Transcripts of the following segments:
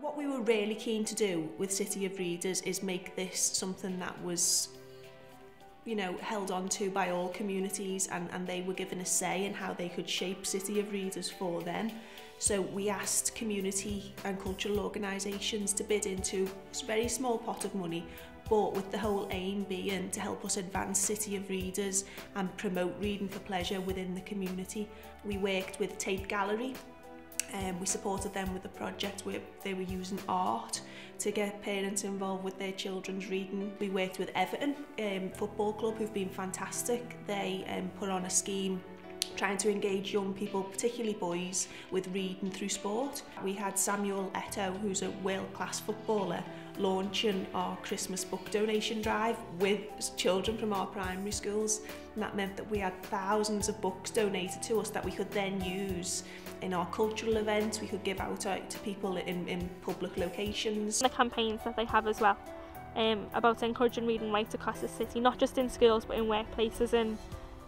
What we were really keen to do with City of Readers is make this something that was, you know, held on to by all communities, and they were given a say in how they could shape City of Readers for them. So we asked community and cultural organisations to bid into a very small pot of money, but with the whole aim being to help us advance City of Readers and promote reading for pleasure within the community. We worked with Tate Gallery. We supported them with a project where they were using art to get parents involved with their children's reading. We worked with Everton Football Club, who've been fantastic. They put on a scheme trying to engage young people, particularly boys, with reading through sport. We had Samuel Eto'o, who's a world-class footballer, launching our Christmas book donation drive with children from our primary schools, and that meant that we had thousands of books donated to us that we could then use in our cultural events. We could give out to people in public locations. The campaigns that they have as well, about encouraging reading right across the city, not just in schools but in workplaces and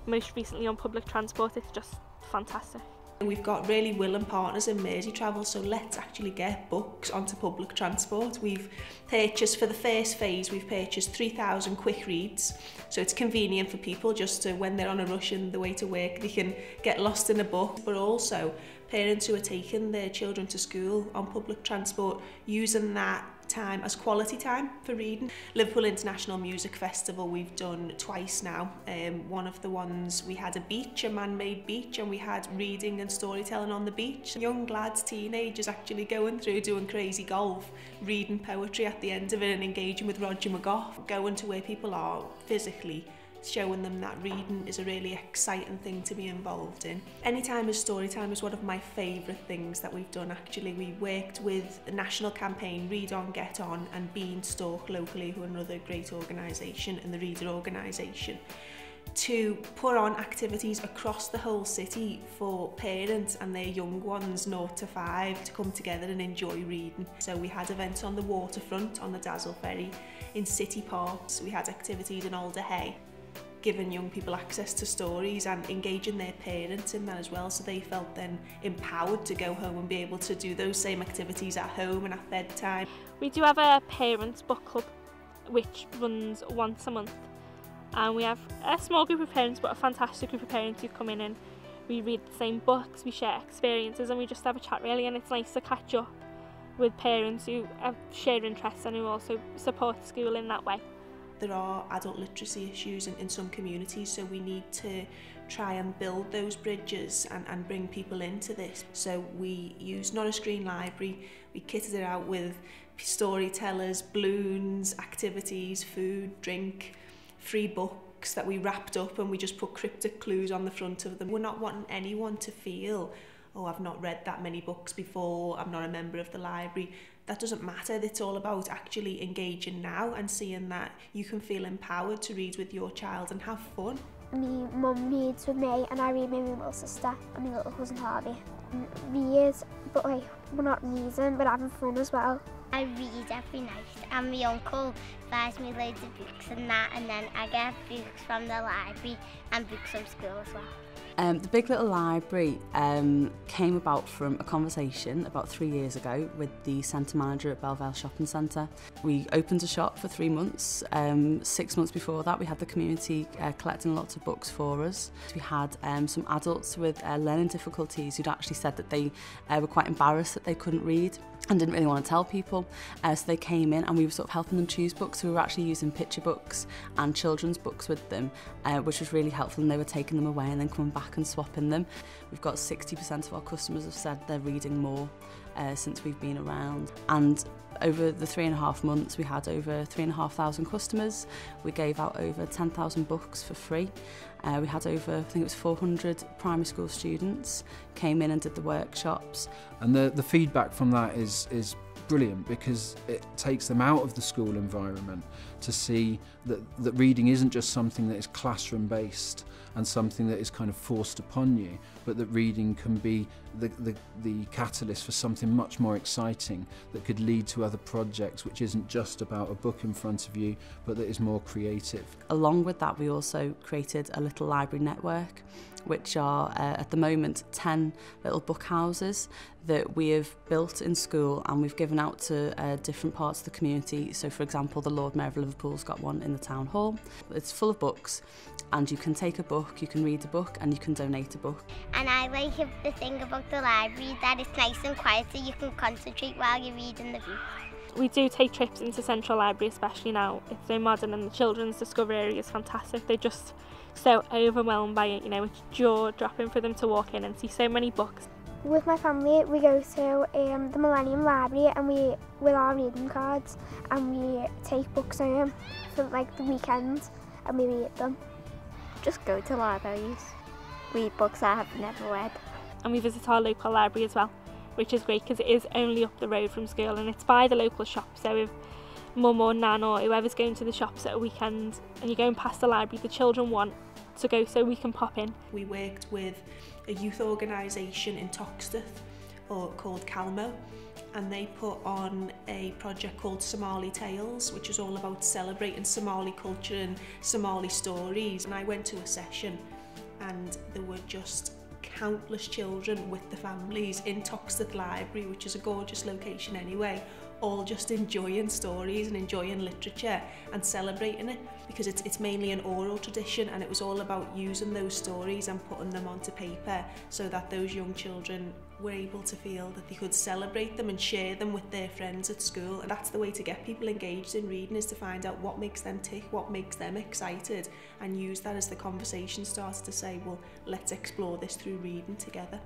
most recently on public transport. It's just fantastic. We've got really willing partners in Mersey Travel, so let's actually get books onto public transport. We've purchased, for the first phase, we've purchased 3,000 quick reads, so it's convenient for people just to, when they're on a rush in the way to work, they can get lost in a book. But also parents who are taking their children to school on public transport, using that time as quality time for reading. Liverpool International Music Festival we've done twice now. One of the ones we had a man-made beach, and we had reading and storytelling on the beach. Young lads, teenagers actually going through doing crazy golf, reading poetry at the end of it and engaging with Roger McGough, going to where people are physically, showing them that reading is a really exciting thing to be involved in. Anytime is Storytime is one of my favourite things that we've done actually. We worked with the national campaign Read On, Get On and Beanstalk locally, who are another great organisation, and the Reader organisation, to put on activities across the whole city for parents and their young ones 0 to 5 to come together and enjoy reading. So we had events on the waterfront, on the Dazzle Ferry, in city parks. We had activities in Alder Hay, giving young people access to stories and engaging their parents in that as well, so they felt then empowered to go home and be able to do those same activities at home and at bedtime. We do have a parents book club which runs once a month, and we have a small group of parents but a fantastic group of parents who come in and we read the same books, we share experiences and we just have a chat really, and it's nice to catch up with parents who have shared interests and who also support school in that way. There are adult literacy issues in some communities, so we need to try and build those bridges and bring people into this. So we used Not a Screen Library, we kitted it out with storytellers, balloons, activities, food, drink, free books that we wrapped up, and we just put cryptic clues on the front of them. We're not wanting anyone to feel, oh, I've not read that many books before, I'm not a member of the library. That doesn't matter. It's all about actually engaging now and seeing that you can feel empowered to read with your child and have fun. My mum reads with me and I read with my little sister and my little cousin Harvey. Read, but like, we're not reading, we're having fun as well. I read every night and my uncle buys me loads of books and that, and then I get books from the library and books from school as well. The Big Little Library came about from a conversation about 3 years ago with the centre manager at Belvale Shopping Centre. We opened a shop for 3 months. 6 months before that we had the community collecting lots of books for us. We had some adults with learning difficulties who'd actually said that they were quite embarrassed that they couldn't read and didn't really want to tell people, so they came in and we were sort of helping them choose books. So we were actually using picture books and children's books with them, which was really helpful, and they were taking them away and then coming back and swapping them. We've got 60% of our customers have said they're reading more since we've been around, and over the 3.5 months we had over 3,500 customers. We gave out over 10,000 books for free. We had over, I think it was 400 primary school students came in and did the workshops. And the feedback from that is brilliant, because it takes them out of the school environment to see that reading isn't just something that is classroom based and something that is kind of forced upon you, but that reading can be the catalyst for something much more exciting that could lead to other projects, which isn't just about a book in front of you, but that is more creative. Along with that, we also created a little library network, which are at the moment 10 little book houses that we have built in school and we've given out to different parts of the community. So for example, the Lord Mayor of Liverpool's got one in the town hall. It's full of books and you can take a book, you can read a book and you can donate a book. And I like the thing about the library that it's nice and quiet so you can concentrate while you're reading the book. We do take trips into Central Library, especially now. It's so modern and the children's discovery area is fantastic. They're just so overwhelmed by it, you know, it's jaw-dropping for them to walk in and see so many books. With my family, we go to the Millennium Library and we, with our reading cards, and we take books home for like the weekend and we read them. Just go to libraries, read books I have never read. And we visit our local library as well, which is great because it is only up the road from school and it's by the local shop. So if mum or nan or whoever's going to the shops at a weekend and you're going past the library, the children want to go so we can pop in. We worked with a youth organisation in Toxteth called Calmo, and they put on a project called Somali Tales, which is all about celebrating Somali culture and Somali stories. And I went to a session and there were just countless children with the families in Toxteth Library, which is a gorgeous location anyway, all just enjoying stories and enjoying literature and celebrating it, because it's mainly an oral tradition, and it was all about using those stories and putting them onto paper so that those young children were able to feel that they could celebrate them and share them with their friends at school. And that's the way to get people engaged in reading, is to find out what makes them tick, what makes them excited, and use that as the conversation starts to say, well, let's explore this through reading together.